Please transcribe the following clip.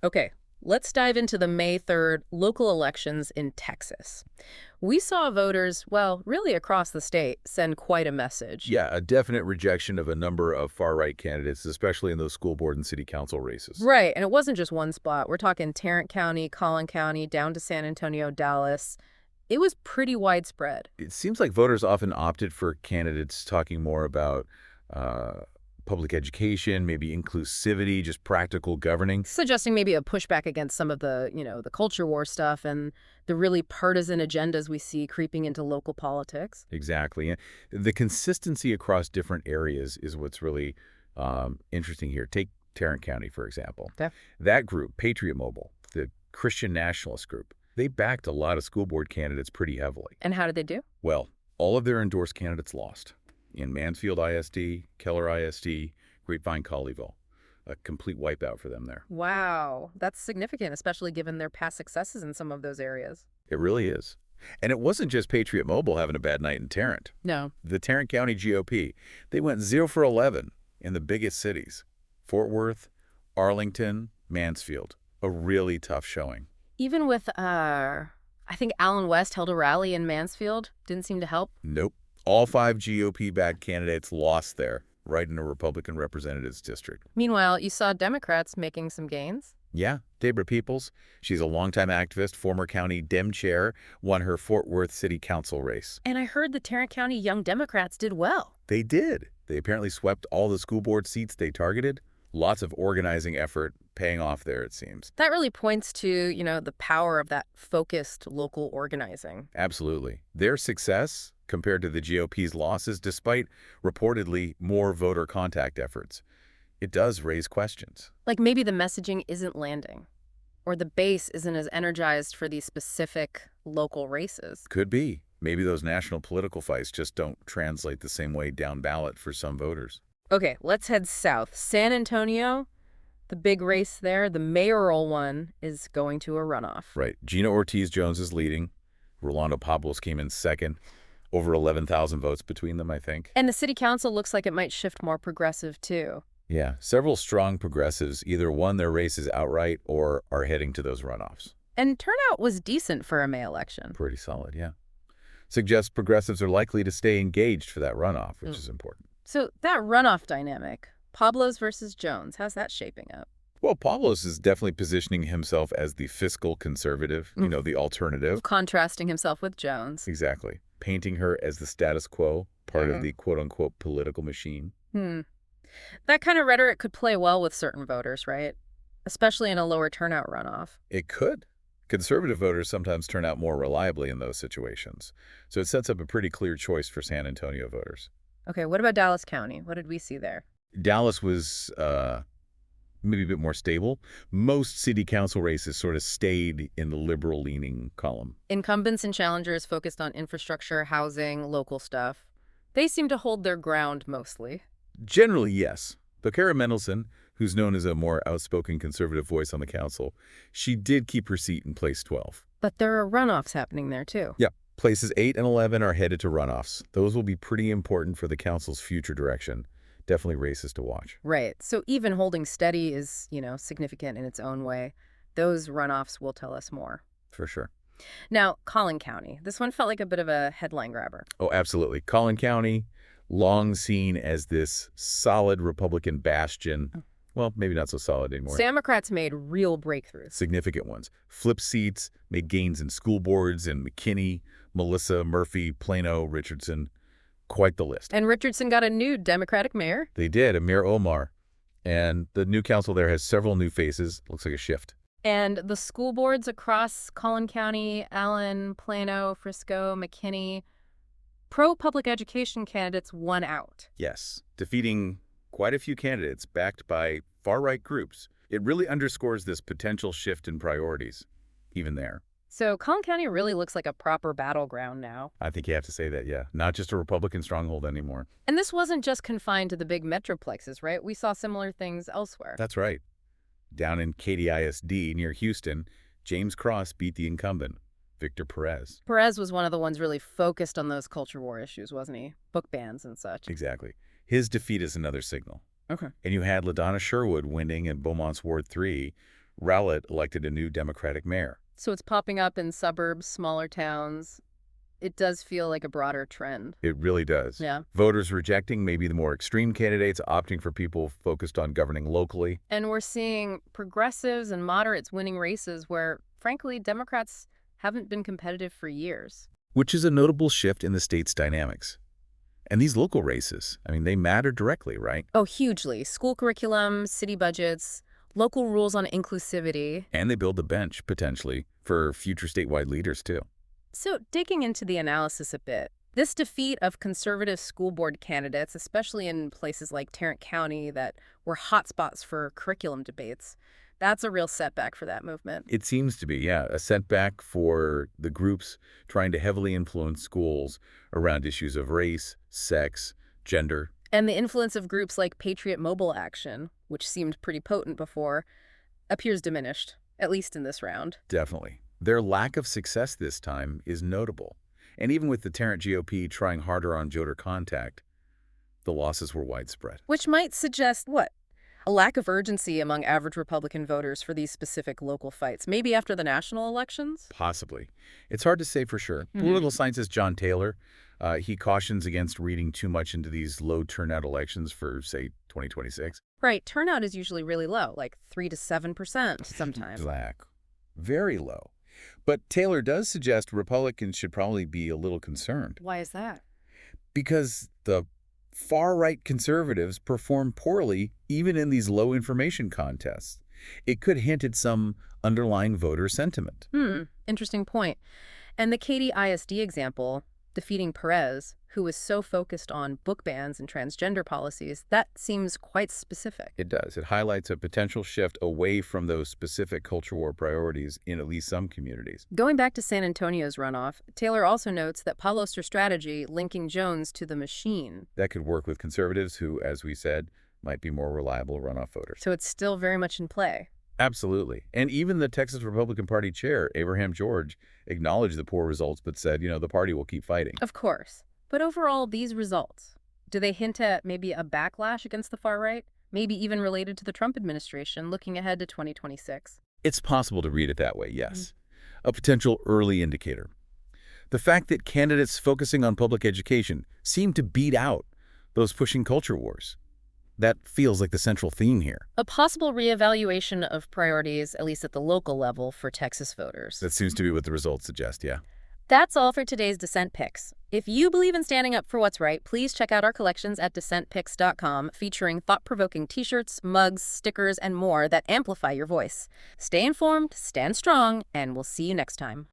Okay, let's dive into the May 3rd local elections in Texas. We saw voters, well, really across the state, send quite a message. Yeah, a definite rejection of a number of far-right candidates, especially in those school board and city council races. Right, and it wasn't just one spot. We're talking Tarrant County, Collin County, down to San Antonio, Dallas. It was pretty widespread. It seems like voters often opted for candidates talking more about uh, public education, maybe inclusivity, just practical governing. Suggesting maybe a pushback against some of the culture war stuff and the really partisan agendas we see creeping into local politics. Exactly. And the consistency across different areas is what's really interesting here. Take Tarrant County, for example. Okay. That group, Patriot Mobile, the Christian nationalist group, they backed a lot of school board candidates pretty heavily. And how did they do? Well, all of their endorsed candidates lost. In Mansfield ISD, Keller ISD, Grapevine Colleyville. A complete wipeout for them there. Wow, that's significant, especially given their past successes in some of those areas. It really is. And it wasn't just Patriot Mobile having a bad night in Tarrant. No. The Tarrant County GOP, they went 0 for 11 in the biggest cities. Fort Worth, Arlington, Mansfield. A really tough showing. Even with, I think Allen West held a rally in Mansfield. Didn't seem to help. Nope. All 5 GOP-backed candidates lost there, right in a Republican representative's district. Meanwhile, you saw Democrats making some gains. Yeah, Deborah Peoples, she's a longtime activist, former county Dem chair, won her Fort Worth City Council race. And I heard the Tarrant County Young Democrats did well. They did. They apparently swept all the school board seats they targeted. Lots of organizing effort paying off there, it seems. That really points to, the power of that focused local organizing. Absolutely. Their success compared to the GOP's losses, despite reportedly more voter contact efforts, it does raise questions. Like maybe the messaging isn't landing, or the base isn't as energized for these specific local races. Could be. Maybe those national political fights just don't translate the same way down ballot for some voters. Okay, let's head south. San Antonio, the big race there, the mayoral one, is going to a runoff. Right. Gina Ortiz-Jones is leading. Rolando Pablos came in second. Over 11,000 votes between them, I think. And the city council looks like it might shift more progressive, too. Yeah, several strong progressives either won their races outright or are heading to those runoffs. And turnout was decent for a May election. Pretty solid, yeah. Suggests progressives are likely to stay engaged for that runoff, which is important. So that runoff dynamic, Pablos versus Jones, how's that shaping up? Well, Pablos is definitely positioning himself as the fiscal conservative, the alternative. Contrasting himself with Jones. Exactly. Painting her as the status quo, part of the quote-unquote political machine. That kind of rhetoric could play well with certain voters, right? Especially in a lower turnout runoff. It could. Conservative voters sometimes turn out more reliably in those situations. So it sets up a pretty clear choice for San Antonio voters. Okay, what about Dallas County? What did we see there? Dallas was maybe a bit more stable. Most city council races sort of stayed in the liberal-leaning column. Incumbents and challengers focused on infrastructure, housing, local stuff. They seem to hold their ground mostly. Generally, yes. But Kara Mendelson, who's known as a more outspoken conservative voice on the council, she did keep her seat in place 12. But there are runoffs happening there, too. Yeah. Places 8 and 11 are headed to runoffs. Those will be pretty important for the council's future direction. Definitely races to watch. Right. So even holding steady is, significant in its own way. Those runoffs will tell us more. For sure. Now, Collin County. This one felt like a bit of a headline grabber. Oh, absolutely. Collin County, long seen as this solid Republican bastion. Well, maybe not so solid anymore. Democrats made real breakthroughs. Significant ones. Flipped seats, made gains in school boards in McKinney, Melissa, Murphy, Plano, Richardson. Quite the list. And Richardson got a new Democratic mayor. They did, Amir Omar. And the new council there has several new faces. Looks like a shift. And the school boards across Collin County, Allen, Plano, Frisco, McKinney, pro-public education candidates won out. Yes, defeating quite a few candidates backed by far-right groups. It really underscores this potential shift in priorities, even there. So Collin County really looks like a proper battleground now. I think you have to say that, yeah. Not just a Republican stronghold anymore. And this wasn't just confined to the big metroplexes, right? We saw similar things elsewhere. That's right. Down in Katy ISD near Houston, James Cross beat the incumbent, Victor Perez. Perez was one of the ones really focused on those culture war issues, wasn't he? Book bans and such. Exactly. His defeat is another signal. Okay. And you had LaDonna Sherwood winning in Beaumont's Ward 3, Rowlett elected a new Democratic mayor. So it's popping up in suburbs, smaller towns. It does feel like a broader trend. It really does. Yeah. Voters rejecting maybe the more extreme candidates, opting for people focused on governing locally. And we're seeing progressives and moderates winning races where, frankly, Democrats haven't been competitive for years. Which is a notable shift in the state's dynamics. And these local races, I mean, they matter directly, right? Oh, hugely. School curriculum, city budgets, local rules on inclusivity. And they build the bench, potentially, for future statewide leaders, too. So, digging into the analysis a bit, this defeat of conservative school board candidates, especially in places like Tarrant County that were hotspots for curriculum debates, that's a real setback for that movement. It seems to be, yeah, a setback for the groups trying to heavily influence schools around issues of race, sex, gender. And the influence of groups like Patriot Mobile Action, which seemed pretty potent before, appears diminished, at least in this round. Definitely. Their lack of success this time is notable. And even with the Tarrant GOP trying harder on voter contact, the losses were widespread. Which might suggest what? A lack of urgency among average Republican voters for these specific local fights, maybe after the national elections? Possibly. It's hard to say for sure. Political scientist John Taylor, he cautions against reading too much into these low turnout elections for, say, 2026. Right. Turnout is usually really low, like 3 to 7% sometimes. Black. Very low. But Taylor does suggest Republicans should probably be a little concerned. Why is that? Because the far-right conservatives perform poorly even in these low-information contests. It could hint at some underlying voter sentiment. Interesting point. And the Katy ISD example, defeating Perez, who was so focused on book bans and transgender policies, that seems quite specific. It does. It highlights a potential shift away from those specific culture war priorities in at least some communities. Going back to San Antonio's runoff, Taylor also notes that Pauloster's strategy linking Jones to the machine. That could work with conservatives who, as we said, might be more reliable runoff voters. So it's still very much in play. Absolutely. And even the Texas Republican Party chair, Abraham George, acknowledged the poor results but said, the party will keep fighting. Of course. But overall, these results, do they hint at maybe a backlash against the far right? Maybe even related to the Trump administration looking ahead to 2026? It's possible to read it that way, yes. A potential early indicator. The fact that candidates focusing on public education seem to beat out those pushing culture wars. That feels like the central theme here. A possible reevaluation of priorities, at least at the local level, for Texas voters. That seems to be what the results suggest, yeah. That's all for today's Dissent Picks. If you believe in standing up for what's right, please check out our collections at dissentpicks.com, featuring thought-provoking t-shirts, mugs, stickers, and more that amplify your voice. Stay informed, stand strong, and we'll see you next time.